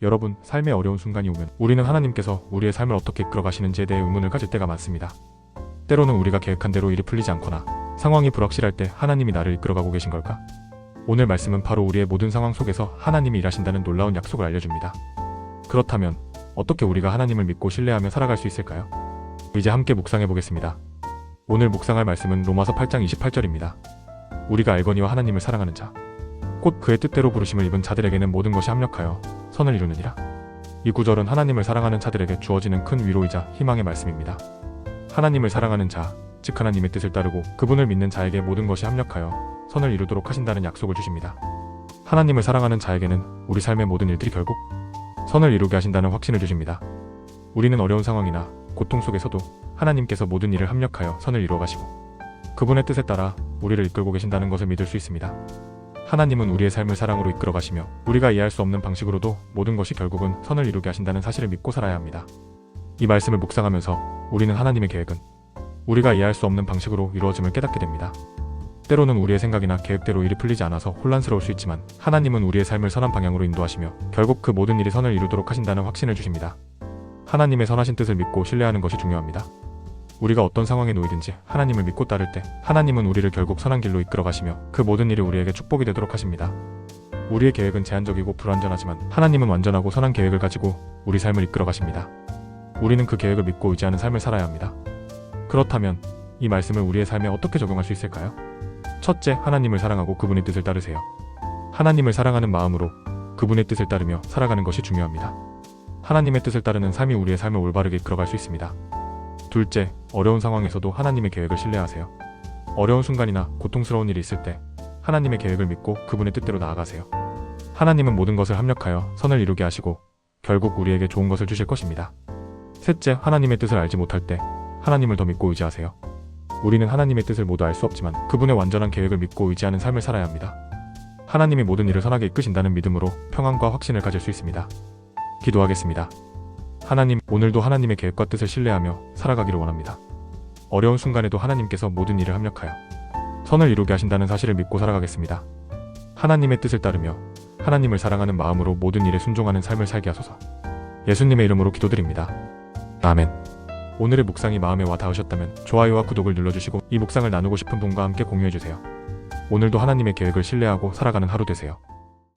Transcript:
여러분, 삶의 어려운 순간이 오면 우리는 하나님께서 우리의 삶을 어떻게 이끌어 가시는지에 대해 의문을 가질 때가 많습니다. 때로는 우리가 계획한 대로 일이 풀리지 않거나 상황이 불확실할 때 하나님이 나를 이끌어가고 계신 걸까? 오늘 말씀은 바로 우리의 모든 상황 속에서 하나님이 일하신다는 놀라운 약속을 알려줍니다. 그렇다면 어떻게 우리가 하나님을 믿고 신뢰하며 살아갈 수 있을까요? 이제 함께 묵상해 보겠습니다. 오늘 묵상할 말씀은 로마서 8장 28절입니다. 우리가 알거니와 하나님을 사랑하는 자, 곧 그의 뜻대로 부르심을 입은 자들에게는 모든 것이 합력하여 선을 이루느니라. 이 구절은 하나님을 사랑하는 자들에게 주어지는 큰 위로이자 희망의 말씀입니다. 하나님을 사랑하는 자, 즉 하나님의 뜻을 따르고 그분을 믿는 자에게 모든 것이 합력하여 선을 이루도록 하신다는 약속을 주십니다. 하나님을 사랑하는 자에게는 우리 삶의 모든 일들이 결국 선을 이루게 하신다는 확신을 주십니다. 우리는 어려운 상황이나 고통 속에서도 하나님께서 모든 일을 합력하여 선을 이루어 가시고 그분의 뜻에 따라 우리를 이끌고 계신다는 것을 믿을 수 있습니다. 하나님은 우리의 삶을 사랑으로 이끌어 가시며 우리가 이해할 수 없는 방식으로도 모든 것이 결국은 선을 이루게 하신다는 사실을 믿고 살아야 합니다. 이 말씀을 묵상하면서 우리는 하나님의 계획은 우리가 이해할 수 없는 방식으로 이루어짐을 깨닫게 됩니다. 때로는 우리의 생각이나 계획대로 일이 풀리지 않아서 혼란스러울 수 있지만 하나님은 우리의 삶을 선한 방향으로 인도하시며 결국 그 모든 일이 선을 이루도록 하신다는 확신을 주십니다. 하나님의 선하신 뜻을 믿고 신뢰하는 것이 중요합니다. 우리가 어떤 상황에 놓이든지 하나님을 믿고 따를 때 하나님은 우리를 결국 선한 길로 이끌어 가시며 그 모든 일이 우리에게 축복이 되도록 하십니다. 우리의 계획은 제한적이고 불완전하지만 하나님은 완전하고 선한 계획을 가지고 우리 삶을 이끌어 가십니다. 우리는 그 계획을 믿고 의지하는 삶을 살아야 합니다. 그렇다면 이 말씀을 우리의 삶에 어떻게 적용할 수 있을까요? 첫째, 하나님을 사랑하고 그분의 뜻을 따르세요. 하나님을 사랑하는 마음으로 그분의 뜻을 따르며 살아가는 것이 중요합니다. 하나님의 뜻을 따르는 삶이 우리의 삶을 올바르게 이끌어갈 수 있습니다. 둘째, 어려운 상황에서도 하나님의 계획을 신뢰하세요. 어려운 순간이나 고통스러운 일이 있을 때 하나님의 계획을 믿고 그분의 뜻대로 나아가세요. 하나님은 모든 것을 합력하여 선을 이루게 하시고 결국 우리에게 좋은 것을 주실 것입니다. 셋째, 하나님의 뜻을 알지 못할 때 하나님을 더 믿고 의지하세요. 우리는 하나님의 뜻을 모두 알 수 없지만 그분의 완전한 계획을 믿고 의지하는 삶을 살아야 합니다. 하나님이 모든 일을 선하게 이끄신다는 믿음으로 평안과 확신을 가질 수 있습니다. 기도하겠습니다. 하나님, 오늘도 하나님의 계획과 뜻을 신뢰하며 살아가기를 원합니다. 어려운 순간에도 하나님께서 모든 일을 합력하여 선을 이루게 하신다는 사실을 믿고 살아가겠습니다. 하나님의 뜻을 따르며 하나님을 사랑하는 마음으로 모든 일에 순종하는 삶을 살게 하소서. 예수님의 이름으로 기도드립니다. 아멘. 오늘의 묵상이 마음에 와 닿으셨다면 좋아요와 구독을 눌러주시고 이 묵상을 나누고 싶은 분과 함께 공유해주세요. 오늘도 하나님의 계획을 신뢰하고 살아가는 하루 되세요.